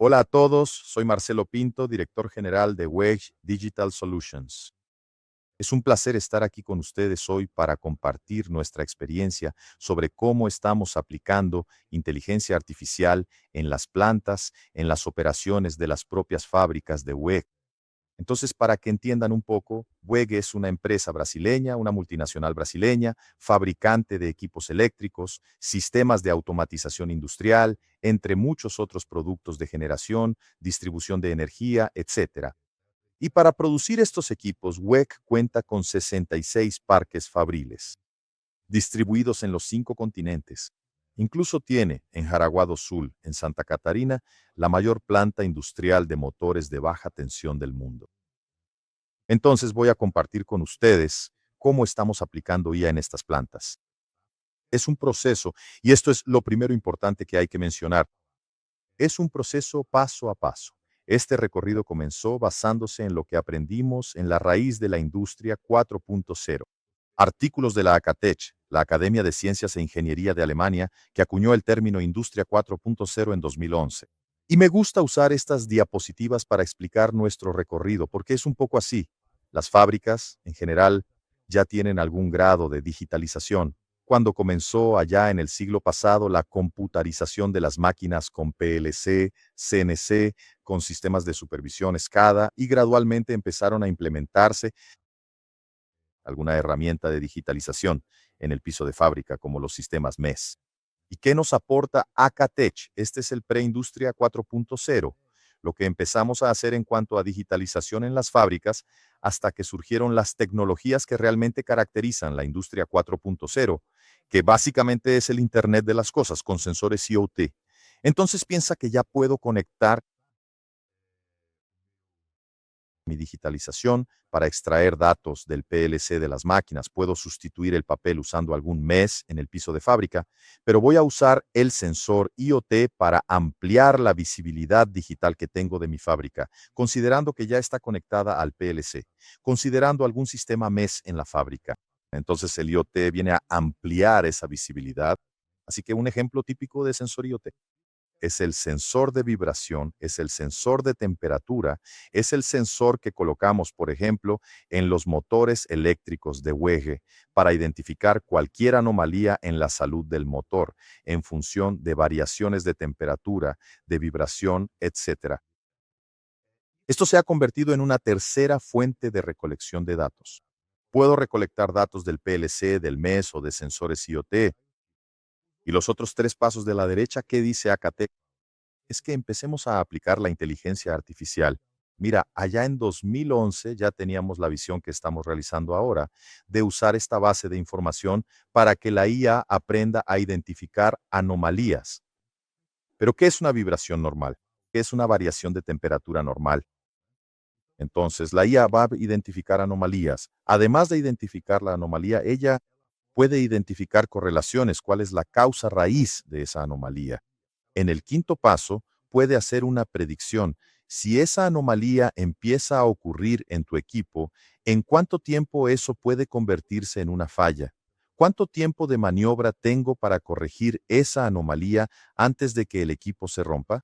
Hola a todos, soy Marcelo Pinto, director general de Wedge Digital Solutions. Es un placer estar aquí con ustedes hoy para compartir nuestra experiencia sobre cómo estamos aplicando inteligencia artificial en las plantas, en las operaciones de las propias fábricas de WEG. Entonces, para que entiendan un poco, WEG es una empresa brasileña, una multinacional brasileña, fabricante de equipos eléctricos, sistemas de automatización industrial, entre muchos otros productos de generación, distribución de energía, etcétera. Y para producir estos equipos, WEG cuenta con 66 parques fabriles, distribuidos en los 5 continentes. Incluso tiene en Jaraguá do Sul, en Santa Catarina, la mayor planta industrial de motores de baja tensión del mundo. Entonces voy a compartir con ustedes cómo estamos aplicando IA en estas plantas. Es un proceso, y esto es lo primero importante que hay que mencionar. Es un proceso paso a paso. Este recorrido comenzó basándose en lo que aprendimos en la raíz de la industria 4.0. Artículos de la ACATech, la Academia de Ciencias e Ingeniería de Alemania, que acuñó el término Industria 4.0 en 2011. Y me gusta usar estas diapositivas para explicar nuestro recorrido, porque es un poco así. Las fábricas, en general, ya tienen algún grado de digitalización. Cuando comenzó allá en el siglo pasado la computarización de las máquinas con PLC, CNC, con sistemas de supervisión SCADA, y gradualmente empezaron a implementarse alguna herramienta de digitalización en el piso de fábrica, como los sistemas MES. ¿Y qué nos aporta Acatech? Este es el Preindustria 4.0, lo que empezamos a hacer en cuanto a digitalización en las fábricas hasta que surgieron las tecnologías que realmente caracterizan la industria 4.0, que básicamente es el Internet de las cosas con sensores IoT. Entonces piensa que ya puedo conectar mi digitalización para extraer datos del PLC de las máquinas. Puedo sustituir el papel usando algún MES en el piso de fábrica, pero voy a usar el sensor IoT para ampliar la visibilidad digital que tengo de mi fábrica, considerando que ya está conectada al PLC, considerando algún sistema MES en la fábrica. Entonces el IoT viene a ampliar esa visibilidad. Así que un ejemplo típico de sensor IoT es el sensor de vibración, es el sensor de temperatura, es el sensor que colocamos, por ejemplo, en los motores eléctricos de WEG para identificar cualquier anomalía en la salud del motor en función de variaciones de temperatura, de vibración, etcétera. Esto se ha convertido en una tercera fuente de recolección de datos. Puedo recolectar datos del PLC, del MES o de sensores IoT. Y los otros 3 pasos de la derecha, ¿qué dice Acatec? Es que empecemos a aplicar la inteligencia artificial. Mira, allá en 2011 ya teníamos la visión que estamos realizando ahora de usar esta base de información para que la IA aprenda a identificar anomalías. Pero, ¿qué es una vibración normal? ¿Qué es una variación de temperatura normal? Entonces, la IA va a identificar anomalías. Además de identificar la anomalía, ella puede identificar correlaciones, cuál es la causa raíz de esa anomalía. En el quinto paso, puede hacer una predicción. Si esa anomalía empieza a ocurrir en tu equipo, ¿en cuánto tiempo eso puede convertirse en una falla? ¿Cuánto tiempo de maniobra tengo para corregir esa anomalía antes de que el equipo se rompa?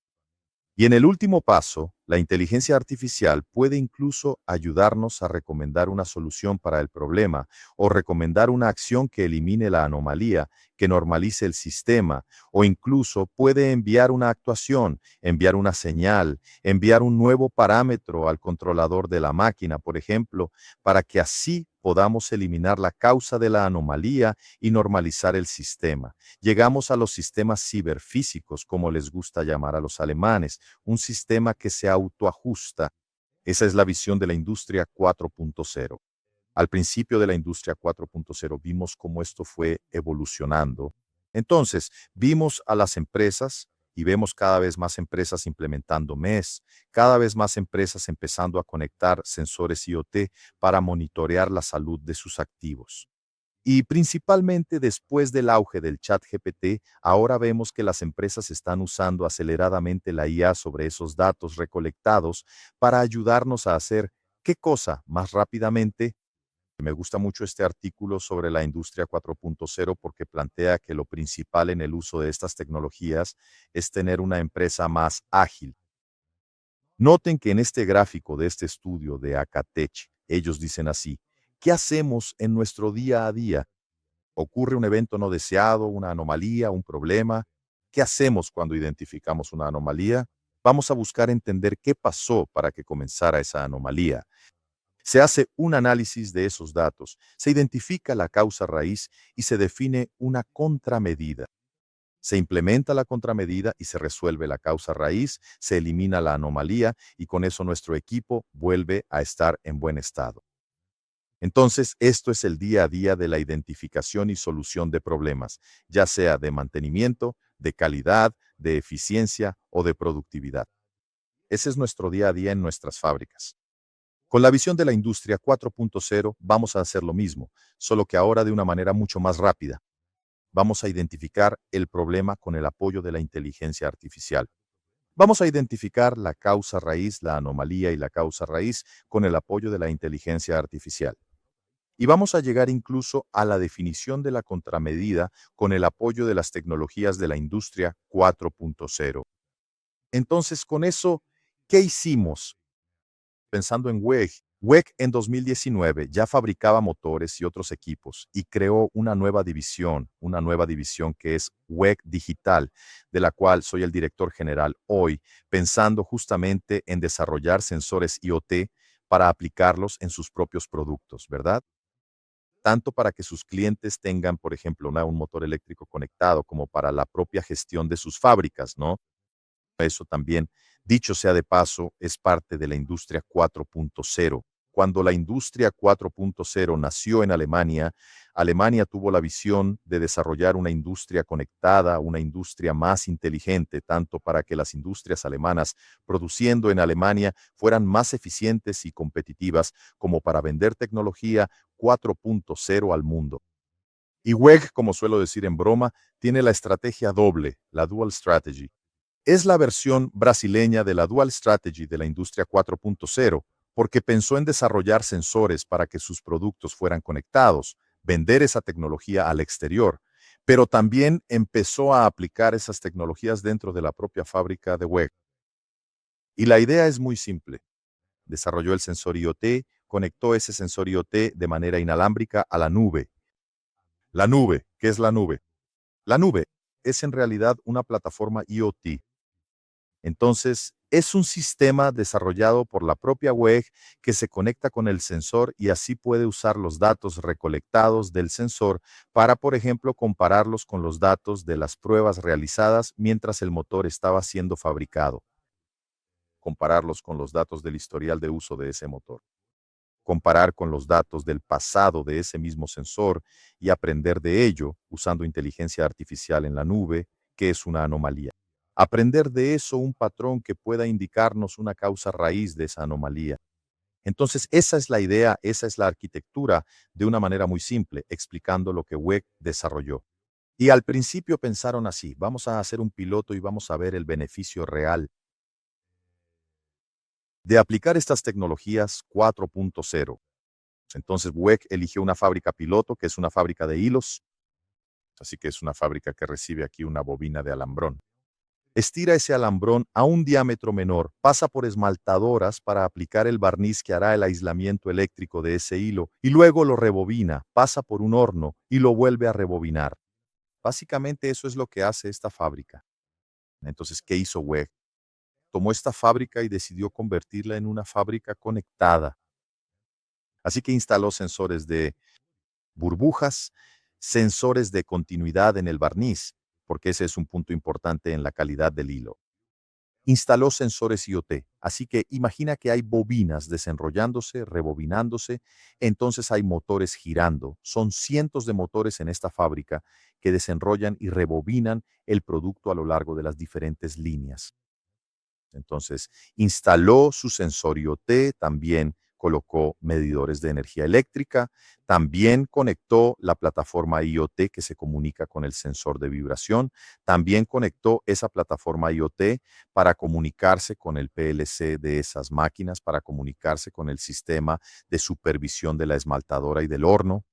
Y en el último paso, la inteligencia artificial puede incluso ayudarnos a recomendar una solución para el problema o recomendar una acción que elimine la anomalía, que normalice el sistema, o incluso puede enviar una actuación, enviar una señal, enviar un nuevo parámetro al controlador de la máquina, por ejemplo, para que así podamos eliminar la causa de la anomalía y normalizar el sistema. Llegamos a los sistemas ciberfísicos, como les gusta llamar a los alemanes, un sistema que se autoajusta. Esa es la visión de la industria 4.0. Al principio de la industria 4.0 vimos cómo esto fue evolucionando. Entonces, vimos a las empresas y vemos cada vez más empresas implementando MES, cada vez más empresas empezando a conectar sensores IoT para monitorear la salud de sus activos. Y principalmente después del auge del chat GPT, ahora vemos que las empresas están usando aceleradamente la IA sobre esos datos recolectados para ayudarnos a hacer qué cosa más rápidamente. Me gusta mucho este artículo sobre la industria 4.0 porque plantea que lo principal en el uso de estas tecnologías es tener una empresa más ágil. Noten que en este gráfico de este estudio de Acatech, ellos dicen así: ¿qué hacemos en nuestro día a día? ¿Ocurre un evento no deseado, una anomalía, un problema? ¿Qué hacemos cuando identificamos una anomalía? Vamos a buscar entender qué pasó para que comenzara esa anomalía. Se hace un análisis de esos datos, se identifica la causa raíz y se define una contramedida. Se implementa la contramedida y se resuelve la causa raíz, se elimina la anomalía y con eso nuestro equipo vuelve a estar en buen estado. Entonces, esto es el día a día de la identificación y solución de problemas, ya sea de mantenimiento, de calidad, de eficiencia o de productividad. Ese es nuestro día a día en nuestras fábricas. Con la visión de la industria 4.0 vamos a hacer lo mismo, solo que ahora de una manera mucho más rápida. Vamos a identificar el problema con el apoyo de la inteligencia artificial. Vamos a identificar la causa raíz, la anomalía y la causa raíz con el apoyo de la inteligencia artificial. Y vamos a llegar incluso a la definición de la contramedida con el apoyo de las tecnologías de la industria 4.0. Entonces, con eso, ¿qué hicimos? Pensando en WEG, WEG en 2019 ya fabricaba motores y otros equipos y creó una nueva división que es WEG Digital, de la cual soy el director general hoy, pensando justamente en desarrollar sensores IoT para aplicarlos en sus propios productos, ¿verdad? Tanto para que sus clientes tengan, por ejemplo, un motor eléctrico conectado, como para la propia gestión de sus fábricas, ¿no? Eso también, dicho sea de paso, es parte de la industria 4.0. Cuando la industria 4.0 nació en Alemania, Alemania tuvo la visión de desarrollar una industria conectada, una industria más inteligente, tanto para que las industrias alemanas produciendo en Alemania fueran más eficientes y competitivas, como para vender tecnología 4.0 al mundo. Y WEG, como suelo decir en broma, tiene la estrategia doble, la Dual Strategy. Es la versión brasileña de la Dual Strategy de la industria 4.0, porque pensó en desarrollar sensores para que sus productos fueran conectados, vender esa tecnología al exterior, pero también empezó a aplicar esas tecnologías dentro de la propia fábrica de WEG. Y la idea es muy simple. Desarrolló el sensor IoT, conectó ese sensor IoT de manera inalámbrica a la nube. La nube, ¿qué es la nube? La nube es en realidad una plataforma IoT. Entonces, es un sistema desarrollado por la propia WEG que se conecta con el sensor y así puede usar los datos recolectados del sensor para, por ejemplo, compararlos con los datos de las pruebas realizadas mientras el motor estaba siendo fabricado, compararlos con los datos del historial de uso de ese motor, comparar con los datos del pasado de ese mismo sensor y aprender de ello usando inteligencia artificial en la nube, que es una anomalía. Aprender de eso un patrón que pueda indicarnos una causa raíz de esa anomalía. Entonces, esa es la idea, esa es la arquitectura de una manera muy simple, explicando lo que WEG desarrolló. Y al principio pensaron así: vamos a hacer un piloto y vamos a ver el beneficio real de aplicar estas tecnologías 4.0. Entonces, WEG eligió una fábrica piloto, que es una fábrica de hilos, así que es una fábrica que recibe aquí una bobina de alambrón. Estira ese alambrón a un diámetro menor, pasa por esmaltadoras para aplicar el barniz que hará el aislamiento eléctrico de ese hilo y luego lo rebobina, pasa por un horno y lo vuelve a rebobinar. Básicamente eso es lo que hace esta fábrica. Entonces, ¿qué hizo WEG? Tomó esta fábrica y decidió convertirla en una fábrica conectada. Así que instaló sensores de burbujas, sensores de continuidad en el barniz, porque ese es un punto importante en la calidad del hilo. Instaló sensores IoT, así que imagina que hay bobinas desenrollándose, rebobinándose, entonces hay motores girando. Son cientos de motores en esta fábrica que desenrollan y rebobinan el producto a lo largo de las diferentes líneas. Entonces, instaló su sensor IoT, también colocó medidores de energía eléctrica, también conectó la plataforma IoT que se comunica con el sensor de vibración, también conectó esa plataforma IoT para comunicarse con el PLC de esas máquinas, para comunicarse con el sistema de supervisión de la esmaltadora y del horno.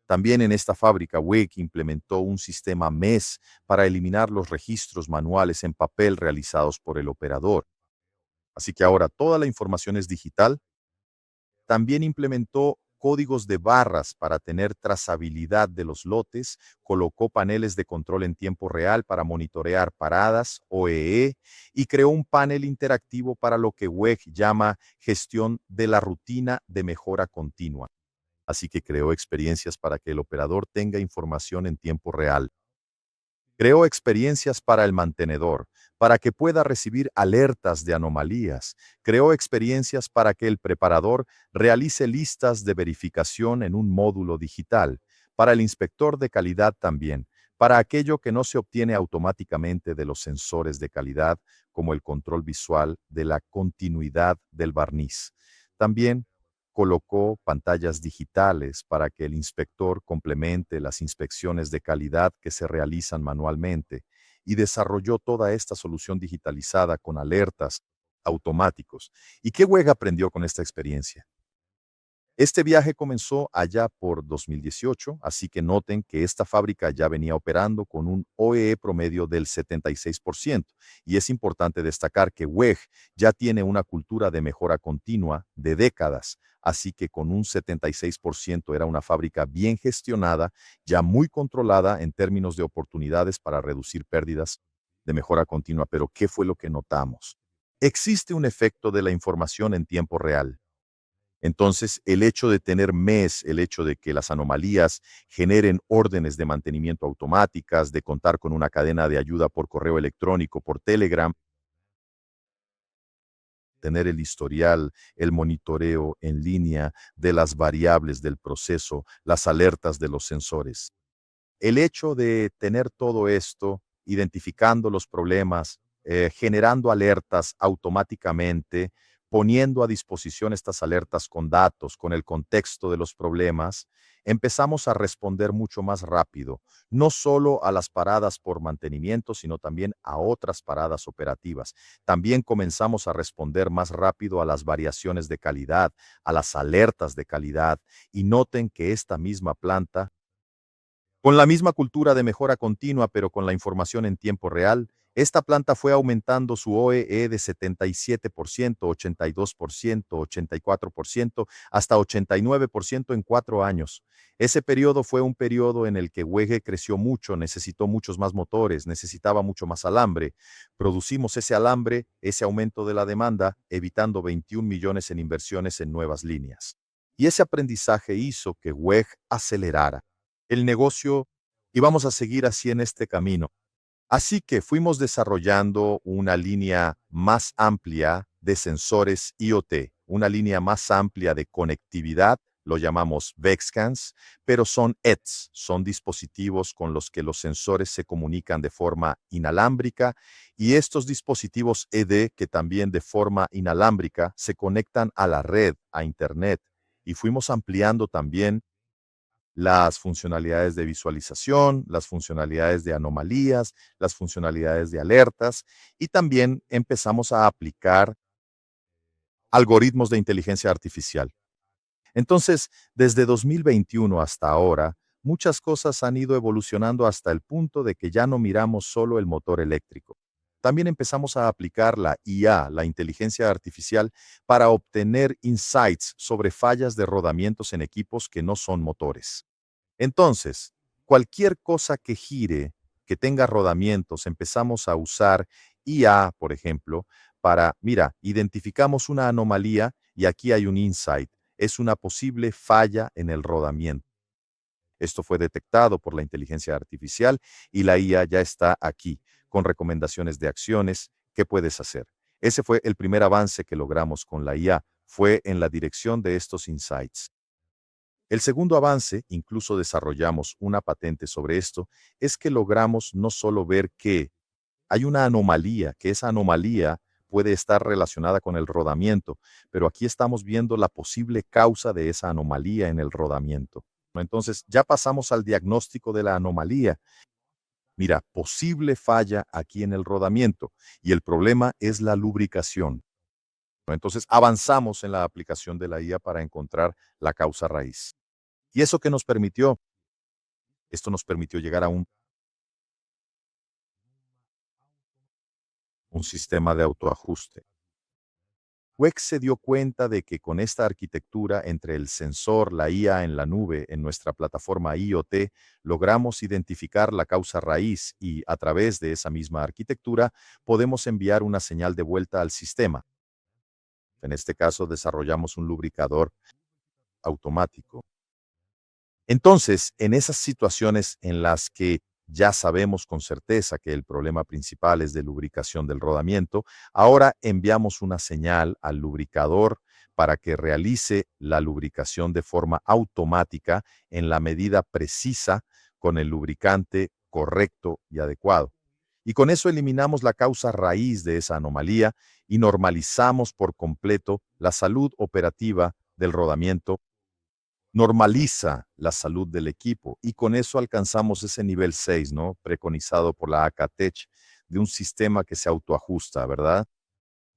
También en esta fábrica, WEG implementó un sistema MES para eliminar los registros manuales en papel realizados por el operador. Así que ahora toda la información es digital. También implementó códigos de barras para tener trazabilidad de los lotes, colocó paneles de control en tiempo real para monitorear paradas, OEE, y creó un panel interactivo para lo que WEG llama gestión de la rutina de mejora continua. Así que creó experiencias para que el operador tenga información en tiempo real. Creó experiencias para el mantenedor, para que pueda recibir alertas de anomalías. Creó experiencias para que el preparador realice listas de verificación en un módulo digital. Para el inspector de calidad también, para aquello que no se obtiene automáticamente de los sensores de calidad, como el control visual de la continuidad del barniz. También colocó pantallas digitales para que el inspector complemente las inspecciones de calidad que se realizan manualmente y desarrolló toda esta solución digitalizada con alertas automáticos. ¿Y qué WEG aprendió con esta experiencia? Este viaje comenzó allá por 2018, así que noten que esta fábrica ya venía operando con un OEE promedio del 76%, y es importante destacar que WEG ya tiene una cultura de mejora continua de décadas, así que con un 76% era una fábrica bien gestionada, ya muy controlada en términos de oportunidades para reducir pérdidas de mejora continua. Pero ¿qué fue lo que notamos? Existe un efecto de la información en tiempo real. Entonces, el hecho de tener MES, el hecho de que las anomalías generen órdenes de mantenimiento automáticas, de contar con una cadena de ayuda por correo electrónico, por Telegram, tener el historial, el monitoreo en línea de las variables del proceso, las alertas de los sensores. El hecho de tener todo esto, identificando los problemas, generando alertas automáticamente, poniendo a disposición estas alertas con datos, con el contexto de los problemas, empezamos a responder mucho más rápido, no solo a las paradas por mantenimiento, sino también a otras paradas operativas. También comenzamos a responder más rápido a las variaciones de calidad, a las alertas de calidad, y noten que esta misma planta con la misma cultura de mejora continua, pero con la información en tiempo real, esta planta fue aumentando su OEE de 77%, 82%, 84%, hasta 89% en 4 años. Ese periodo fue un periodo en el que WEG creció mucho, necesitó muchos más motores, necesitaba mucho más alambre. Producimos ese alambre, ese aumento de la demanda, evitando 21 millones en inversiones en nuevas líneas. Y ese aprendizaje hizo que WEG acelerara el negocio y vamos a seguir así en este camino. Así que fuimos desarrollando una línea más amplia de sensores IoT, una línea más amplia de conectividad, lo llamamos VEXSCANs, pero son EDS, son dispositivos con los que los sensores se comunican de forma inalámbrica, y estos dispositivos ED que también de forma inalámbrica se conectan a la red, a Internet, y fuimos ampliando también las funcionalidades de visualización, las funcionalidades de anomalías, las funcionalidades de alertas, y también empezamos a aplicar algoritmos de inteligencia artificial. Entonces, desde 2021 hasta ahora, muchas cosas han ido evolucionando hasta el punto de que ya no miramos solo el motor eléctrico. También empezamos a aplicar la IA, la inteligencia artificial, para obtener insights sobre fallas de rodamientos en equipos que no son motores. Entonces, cualquier cosa que gire, que tenga rodamientos, empezamos a usar IA, por ejemplo, para, mira, identificamos una anomalía y aquí hay un insight. Es una posible falla en el rodamiento. Esto fue detectado por la inteligencia artificial y la IA ya está aquí, con recomendaciones de acciones que puedes hacer. Ese fue el primer avance que logramos con la IA, fue en la dirección de estos insights. El segundo avance, incluso desarrollamos una patente sobre esto, es que logramos no solo ver que hay una anomalía, que esa anomalía puede estar relacionada con el rodamiento, pero aquí estamos viendo la posible causa de esa anomalía en el rodamiento. Entonces, ya pasamos al diagnóstico de la anomalía. Mira, posible falla aquí en el rodamiento y el problema es la lubricación. Entonces, avanzamos en la aplicación de la IA para encontrar la causa raíz. ¿Y eso qué nos permitió? Esto nos permitió llegar a un sistema de autoajuste. WEC se dio cuenta de que con esta arquitectura entre el sensor, la IA en la nube, en nuestra plataforma IoT, logramos identificar la causa raíz y a través de esa misma arquitectura podemos enviar una señal de vuelta al sistema. En este caso, desarrollamos un lubricador automático. Entonces, en esas situaciones en las que ya sabemos con certeza que el problema principal es de lubricación del rodamiento, ahora enviamos una señal al lubricador para que realice la lubricación de forma automática en la medida precisa con el lubricante correcto y adecuado. Y con eso eliminamos la causa raíz de esa anomalía y normalizamos por completo la salud operativa del rodamiento, normaliza la salud del equipo y con eso alcanzamos ese nivel 6, ¿no? Preconizado por la ACATech de un sistema que se autoajusta, ¿verdad?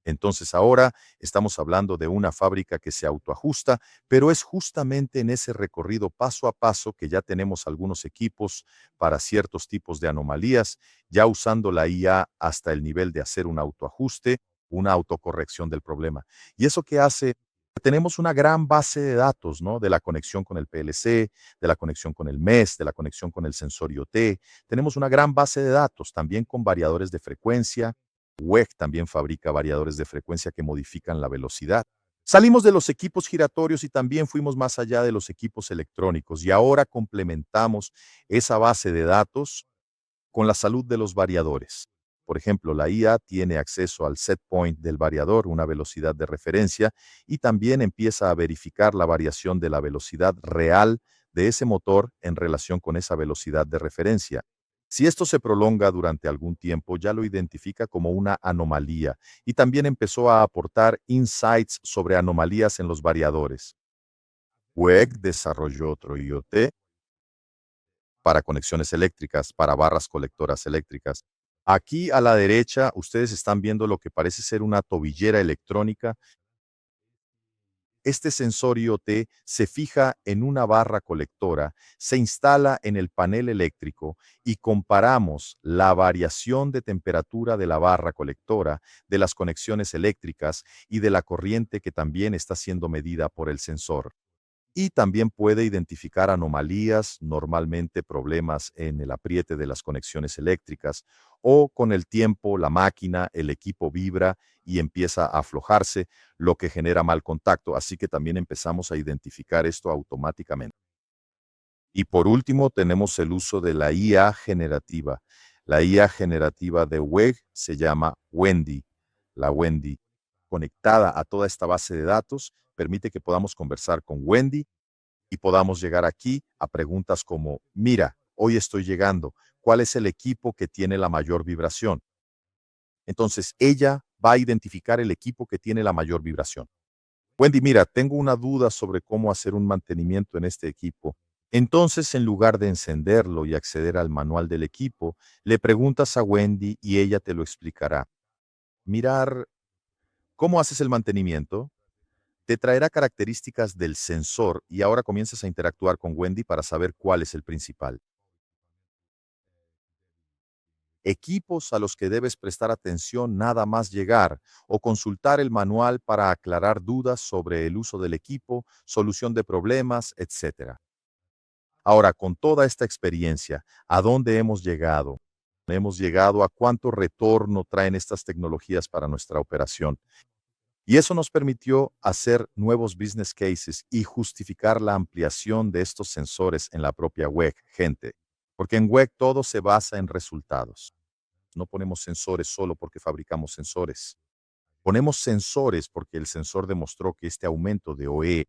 Entonces ahora estamos hablando de una fábrica que se autoajusta, pero es justamente en ese recorrido paso a paso que ya tenemos algunos equipos para ciertos tipos de anomalías, ya usando la IA hasta el nivel de hacer un autoajuste, una autocorrección del problema. ¿Y eso qué hace? Tenemos una gran base de datos, ¿no? De la conexión con el PLC, de la conexión con el MES, de la conexión con el sensor IoT. Tenemos una gran base de datos, también con variadores de frecuencia. WEG también fabrica variadores de frecuencia que modifican la velocidad. Salimos de los equipos giratorios y también fuimos más allá de los equipos electrónicos y ahora complementamos esa base de datos con la salud de los variadores. Por ejemplo, la IA tiene acceso al set point del variador, una velocidad de referencia, y también empieza a verificar la variación de la velocidad real de ese motor en relación con esa velocidad de referencia. Si esto se prolonga durante algún tiempo, ya lo identifica como una anomalía y también empezó a aportar insights sobre anomalías en los variadores. WEG desarrolló otro IoT para conexiones eléctricas, para barras colectoras eléctricas. Aquí a la derecha ustedes están viendo lo que parece ser una tobillera electrónica. Este sensor IoT se fija en una barra colectora, se instala en el panel eléctrico y comparamos la variación de temperatura de la barra colectora, de las conexiones eléctricas y de la corriente que también está siendo medida por el sensor. Y también puede identificar anomalías, normalmente problemas en el apriete de las conexiones eléctricas, o con el tiempo la máquina, el equipo vibra y empieza a aflojarse, lo que genera mal contacto, así que también empezamos a identificar esto automáticamente. Y por último, tenemos el uso de la IA generativa. La IA generativa de WEG se llama Wendy. La Wendy, conectada a toda esta base de datos, permite que podamos conversar con Wendy y podamos llegar aquí a preguntas como, mira, hoy estoy llegando, ¿cuál es el equipo que tiene la mayor vibración? Entonces ella va a identificar el equipo que tiene la mayor vibración. Wendy, mira, tengo una duda sobre cómo hacer un mantenimiento en este equipo. Entonces, en lugar de encenderlo y acceder al manual del equipo, le preguntas a Wendy y ella te lo explicará. Mirar, ¿cómo haces el mantenimiento? Te traerá características del sensor y ahora comienzas a interactuar con Wendy para saber cuál es el principal. Equipos a los que debes prestar atención nada más llegar o consultar el manual para aclarar dudas sobre el uso del equipo, solución de problemas, etc. Ahora, con toda esta experiencia, ¿a dónde hemos llegado? Hemos llegado a cuánto retorno traen estas tecnologías para nuestra operación. Y eso nos permitió hacer nuevos business cases y justificar la ampliación de estos sensores en la propia WEG, gente. Porque en WEG todo se basa en resultados. No ponemos sensores solo porque fabricamos sensores. Ponemos sensores porque el sensor demostró que este aumento de OE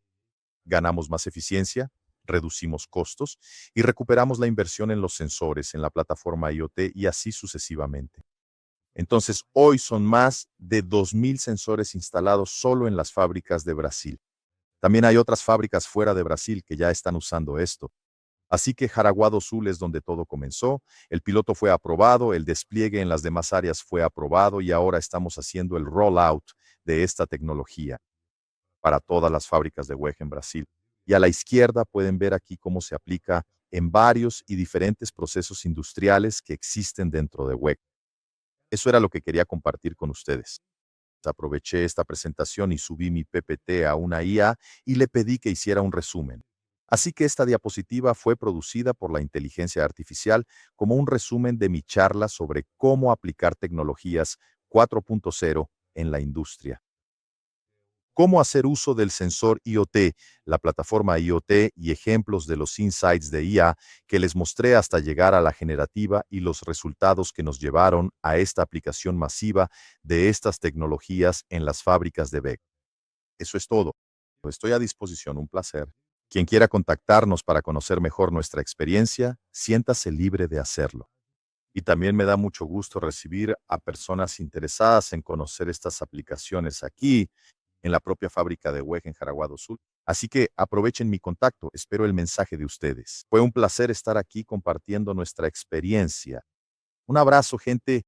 ganamos más eficiencia, reducimos costos y recuperamos la inversión en los sensores, en la plataforma IoT y así sucesivamente. Entonces, hoy son más de 2.000 sensores instalados solo en las fábricas de Brasil. También hay otras fábricas fuera de Brasil que ya están usando esto. Así que Jaraguá do Sul es donde todo comenzó, el piloto fue aprobado, el despliegue en las demás áreas fue aprobado y ahora estamos haciendo el rollout de esta tecnología para todas las fábricas de WEG en Brasil. Y a la izquierda pueden ver aquí cómo se aplica en varios y diferentes procesos industriales que existen dentro de WEG. Eso era lo que quería compartir con ustedes. Aproveché esta presentación y subí mi PPT a una IA y le pedí que hiciera un resumen. Así que esta diapositiva fue producida por la inteligencia artificial como un resumen de mi charla sobre cómo aplicar tecnologías 4.0 en la industria. Cómo hacer uso del sensor IoT, la plataforma IoT y ejemplos de los insights de IA que les mostré hasta llegar a la generativa y los resultados que nos llevaron a esta aplicación masiva de estas tecnologías en las fábricas de BEC. Eso es todo. Estoy a disposición, un placer. Quien quiera contactarnos para conocer mejor nuestra experiencia, siéntase libre de hacerlo. Y también me da mucho gusto recibir a personas interesadas en conocer estas aplicaciones aquí, en la propia fábrica de WEG en Jaraguá do Sul. Así que aprovechen mi contacto, espero el mensaje de ustedes. Fue un placer estar aquí compartiendo nuestra experiencia. Un abrazo, gente.